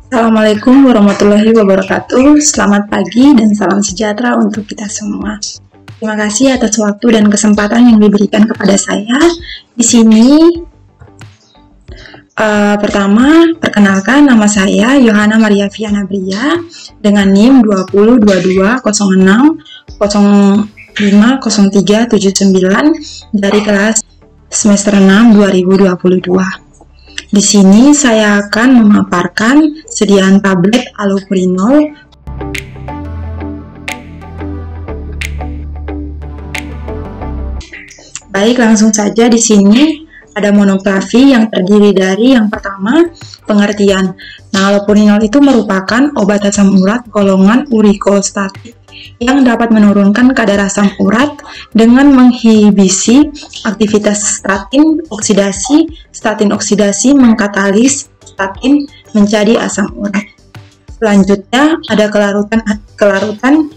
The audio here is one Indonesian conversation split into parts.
Assalamualaikum warahmatullahi wabarakatuh. Selamat pagi dan salam sejahtera untuk kita semua. Terima kasih atas waktu dan kesempatan yang diberikan kepada saya. Di sini, pertama, perkenalkan nama saya Yohana Maria Viana Bria dengan NIM 202206050379 dari kelas semester 6 2022. Di sini saya akan memaparkan sediaan tablet allopurinol. Baik, langsung saja di sini ada monografi yang terdiri dari yang pertama, pengertian. Nah, allopurinol itu merupakan obat asam urat golongan urikostatik yang dapat menurunkan kadar asam urat dengan menghibisi aktivitas statin oksidasi. Statin oksidasi mengkatalis statin menjadi asam urat. Selanjutnya ada kelarutan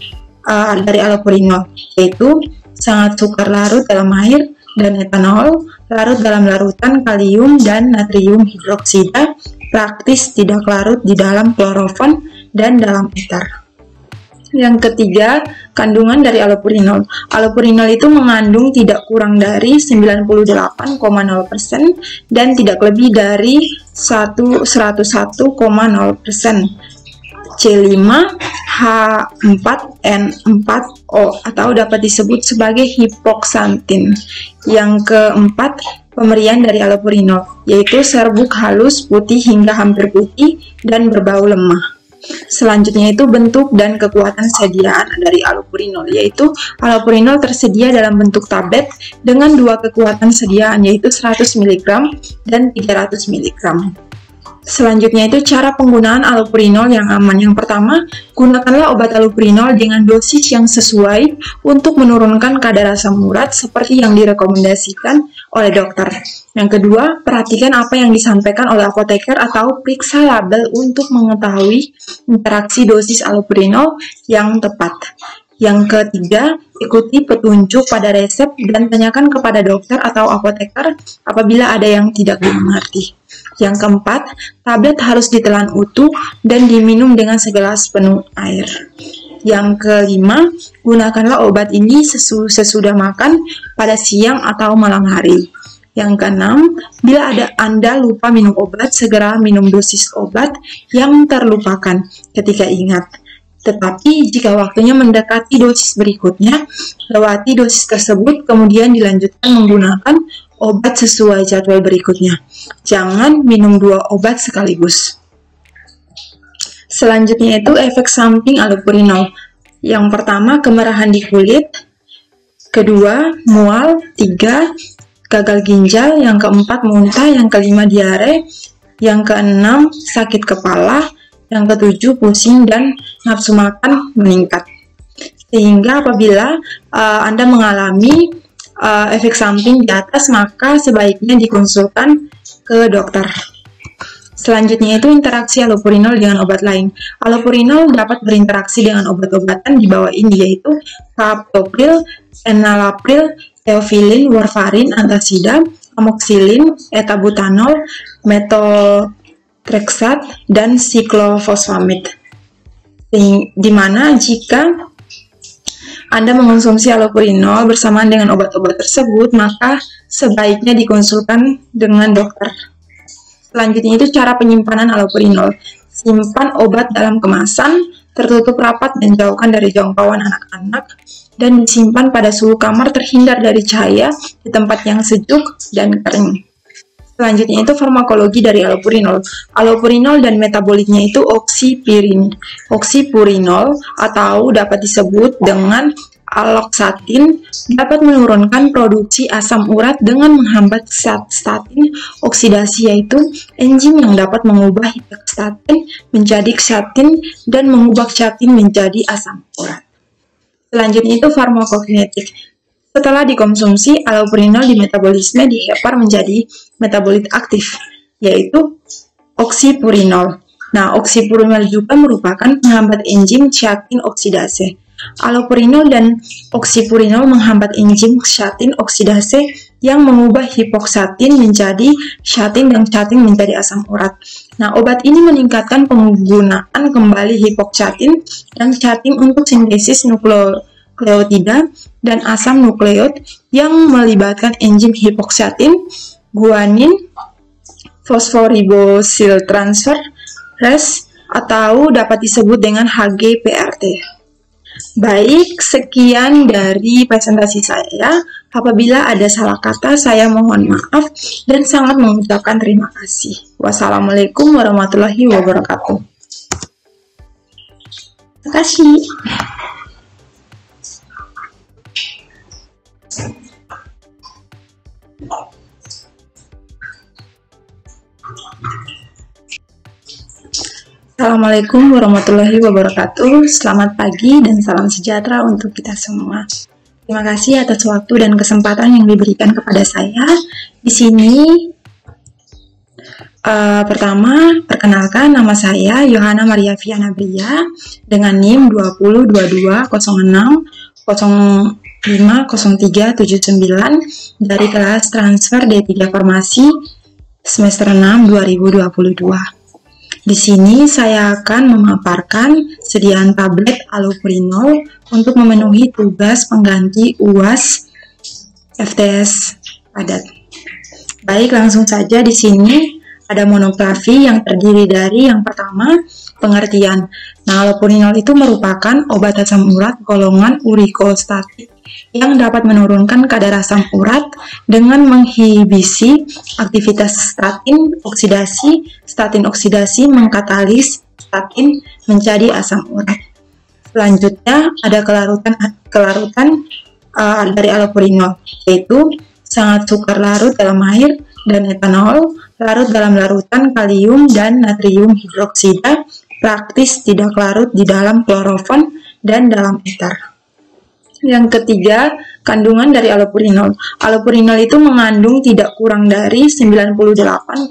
dari allopurinol, yaitu sangat sukar larut dalam air dan etanol, larut dalam larutan kalium dan natrium hidroksida, praktis tidak larut di dalam klorofon dan dalam ether. Yang ketiga, kandungan dari allopurinol. Allopurinol itu mengandung tidak kurang dari 98,0% dan tidak lebih dari 101,0% C5H4N4O atau dapat disebut sebagai hipoksantin. Yang keempat, pemberian dari allopurinol, yaitu serbuk halus, putih hingga hampir putih dan berbau lemah. Selanjutnya itu bentuk dan kekuatan sediaan dari allopurinol, yaitu allopurinol tersedia dalam bentuk tablet dengan dua kekuatan sediaan, yaitu 100 mg dan 300 mg. Selanjutnya itu cara penggunaan allopurinol yang aman. Yang pertama, gunakanlah obat allopurinol dengan dosis yang sesuai untuk menurunkan kadar asam urat seperti yang direkomendasikan oleh dokter. Yang kedua, perhatikan apa yang disampaikan oleh apoteker atau periksa label untuk mengetahui interaksi dosis allopurinol yang tepat. Yang ketiga, ikuti petunjuk pada resep dan tanyakan kepada dokter atau apoteker apabila ada yang tidak dimengerti. Yang keempat, tablet harus ditelan utuh dan diminum dengan segelas penuh air. Yang kelima, gunakanlah obat ini sesudah makan pada siang atau malam hari. Yang keenam, bila Anda lupa minum obat, segera minum dosis obat yang terlupakan ketika ingat. Tetapi jika waktunya mendekati dosis berikutnya, lewati dosis tersebut kemudian dilanjutkan menggunakan obat sesuai jadwal berikutnya. Jangan minum 2 obat sekaligus. Selanjutnya itu efek samping allopurinol. Yang pertama, kemerahan di kulit. Kedua, mual. 3, gagal ginjal. Yang keempat, muntah. Yang kelima, diare. Yang keenam, sakit kepala. Yang ketujuh, pusing dan nafsu makan meningkat. Sehingga apabila Anda mengalami efek samping di atas, maka sebaiknya dikonsulkan ke dokter. Selanjutnya itu interaksi allopurinol dengan obat lain. Allopurinol dapat berinteraksi dengan obat-obatan di bawah ini, yaitu captopril, enalapril, theophylline, warfarin, antasida, amoxicillin, etabutanol, methotrexate, dan siklofosfamid. Di mana jika Anda mengonsumsi allopurinol bersamaan dengan obat-obat tersebut, maka sebaiknya dikonsulkan dengan dokter. Selanjutnya itu cara penyimpanan allopurinol. Simpan obat dalam kemasan, tertutup rapat dan jauhkan dari jangkauan anak-anak, dan disimpan pada suhu kamar terhindar dari cahaya di tempat yang sejuk dan kering. Selanjutnya itu farmakologi dari allopurinol. Allopurinol dan metabolitnya itu oksipurinol atau dapat disebut dengan alloxatin dapat menurunkan produksi asam urat dengan menghambat statin oksidasi, yaitu enzim yang dapat mengubah hipoksatin menjadi ksatin dan mengubah ksatin menjadi asam urat. Selanjutnya itu farmakokinetik. Setelah dikonsumsi, allopurinol di metabolisme di hepar menjadi metabolit aktif, yaitu oksipurinol. Nah, oksipurinol juga merupakan penghambat enzim ksatin oksidase. Allopurinol dan oksipurinol menghambat enzim ksatin oksidase yang mengubah hipoksatin menjadi ksatin dan ksatin menjadi asam urat. Nah, obat ini meningkatkan penggunaan kembali hipoxantin dan chatin untuk sintesis nukleotida dan asam nukleot yang melibatkan enzim hipoxantin, guanin, fosforibosyltransferase atau dapat disebut dengan HGPRT. Baik, sekian dari presentasi saya. Apabila ada salah kata, saya mohon maaf dan sangat mengucapkan terima kasih. Wassalamualaikum warahmatullahi wabarakatuh. Terima kasih. Assalamualaikum warahmatullahi wabarakatuh. Selamat pagi dan salam sejahtera untuk kita semua. Terima kasih atas waktu dan kesempatan yang diberikan kepada saya. Di sini pertama, perkenalkan, nama saya Yohana Maria Viana Bria dengan NIM 202206050379 dari kelas transfer D3 Farmasi semester 6 2022. Di sini saya akan memaparkan sediaan tablet allopurinol untuk memenuhi tugas pengganti UAS FTS padat. Baik, langsung saja. Di sini ada monografi yang terdiri dari yang pertama, pengertian. Nah, allopurinol itu merupakan obat asam urat golongan urikostatik yang dapat menurunkan kadar asam urat dengan menghibisi aktivitas statin oksidasi mengkatalis statin menjadi asam urat. Selanjutnya ada kelarutan dari allopurinol, yaitu sangat sukar larut dalam air dan etanol, larut dalam larutan kalium dan natrium hidroksida, praktis tidak larut di dalam klorofon dan dalam ether. Yang ketiga, kandungan dari allopurinol. Allopurinol itu mengandung tidak kurang dari 98,0%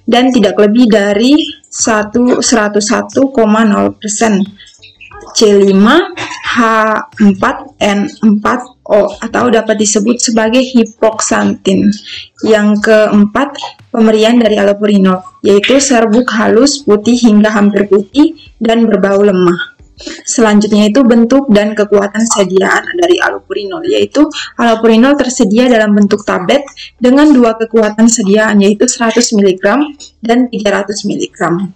dan tidak lebih dari 101,0% C5H4N4O atau dapat disebut sebagai hipoxantin. Yang keempat, pemberian dari allopurinol, yaitu serbuk halus, putih hingga hampir putih dan berbau lemah. Selanjutnya itu bentuk dan kekuatan sediaan dari allopurinol, yaitu allopurinol tersedia dalam bentuk tablet dengan dua kekuatan sediaan, yaitu 100 mg dan 300 mg.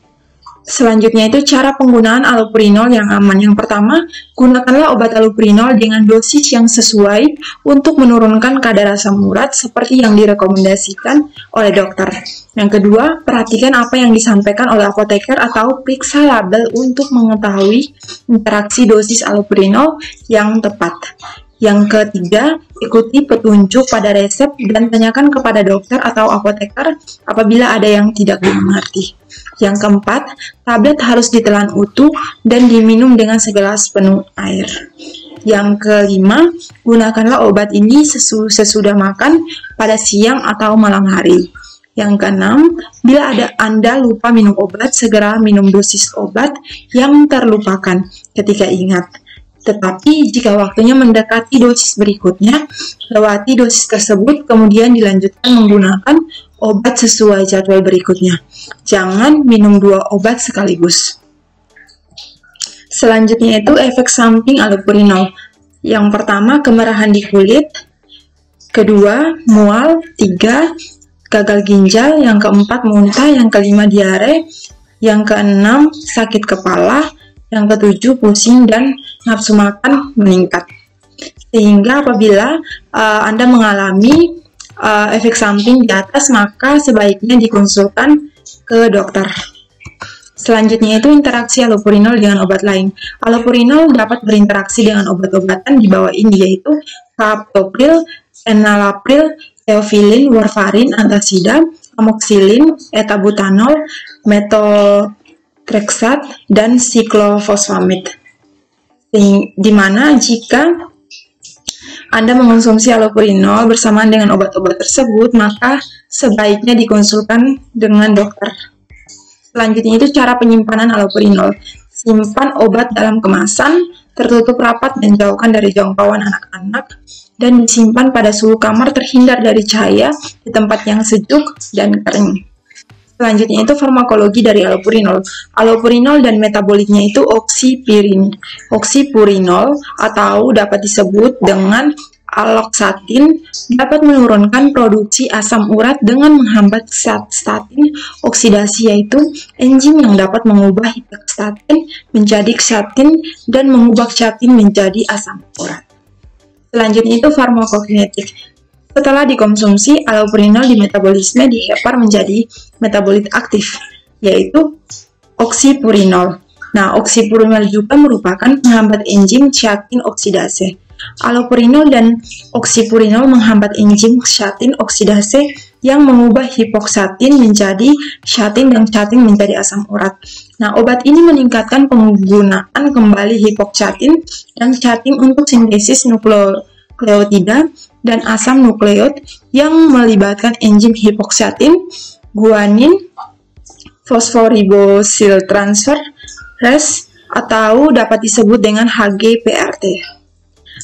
Selanjutnya itu cara penggunaan allopurinol yang aman. Yang pertama, gunakanlah obat allopurinol dengan dosis yang sesuai untuk menurunkan kadar asam urat seperti yang direkomendasikan oleh dokter. Yang kedua, perhatikan apa yang disampaikan oleh apoteker atau periksa label untuk mengetahui interaksi dosis allopurinol yang tepat. Yang ketiga, ikuti petunjuk pada resep dan tanyakan kepada dokter atau apoteker apabila ada yang tidak dimengerti. Yang keempat, tablet harus ditelan utuh dan diminum dengan segelas penuh air. Yang kelima, gunakanlah obat ini sesudah makan pada siang atau malam hari. Yang keenam, bila Anda lupa minum obat, segera minum dosis obat yang terlupakan ketika ingat. Tetapi jika waktunya mendekati dosis berikutnya, lewati dosis tersebut kemudian dilanjutkan menggunakan obat sesuai jadwal berikutnya. Jangan minum 2 obat sekaligus. Selanjutnya itu efek samping allopurinol. Yang pertama, kemerahan di kulit. Kedua, mual. 3, gagal ginjal. Yang keempat, muntah. Yang kelima, diare. Yang keenam, sakit kepala. Yang ketujuh, pusing dan nafsu makan meningkat. Sehingga apabila Anda mengalami efek samping di atas, maka sebaiknya dikonsulkan ke dokter. Selanjutnya itu interaksi allopurinol dengan obat lain. Allopurinol dapat berinteraksi dengan obat-obatan di bawah ini, yaitu captopril, enalapril, theophylline, warfarin, antasida, amoxicillin, etabutanol, methotrexate, dan cyclophosphamide. Di mana jika Anda mengonsumsi allopurinol bersamaan dengan obat-obat tersebut, maka sebaiknya dikonsulkan dengan dokter. Selanjutnya itu cara penyimpanan allopurinol. Simpan obat dalam kemasan, tertutup rapat dan jauhkan dari jangkauan anak-anak, dan disimpan pada suhu kamar terhindar dari cahaya di tempat yang sejuk dan kering. Selanjutnya itu farmakologi dari allopurinol. Allopurinol dan metabolitnya itu oksipurinol atau dapat disebut dengan aloksatin dapat menurunkan produksi asam urat dengan menghambat statin oksidasi, yaitu enzim yang dapat mengubah hiperksatin menjadi ksatin dan mengubah ksatin menjadi asam urat. Selanjutnya itu farmakokinetik. Setelah dikonsumsi, allopurinol di metabolisme di hepar menjadi metabolit aktif, yaitu oksipurinol. Nah, oksipurinol juga merupakan penghambat enzim ksatin oksidase. Allopurinol dan oksipurinol menghambat enzim ksatin oksidase yang mengubah hipoksatin menjadi ksatin dan ksatin menjadi asam urat. Nah, obat ini meningkatkan penggunaan kembali hipoksatin dan ksatin untuk sintesis nukleotida dan asam nukleot yang melibatkan enzim hipoksatin, guanin, fosforibosyltransferase atau dapat disebut dengan HGPRT.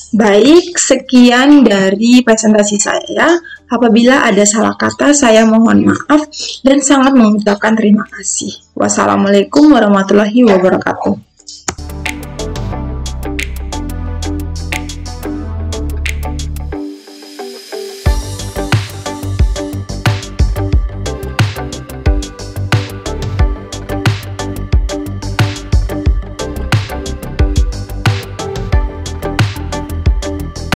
Baik, sekian dari presentasi saya. Apabila ada salah kata, saya mohon maaf dan sangat mengucapkan terima kasih. Wassalamualaikum warahmatullahi wabarakatuh.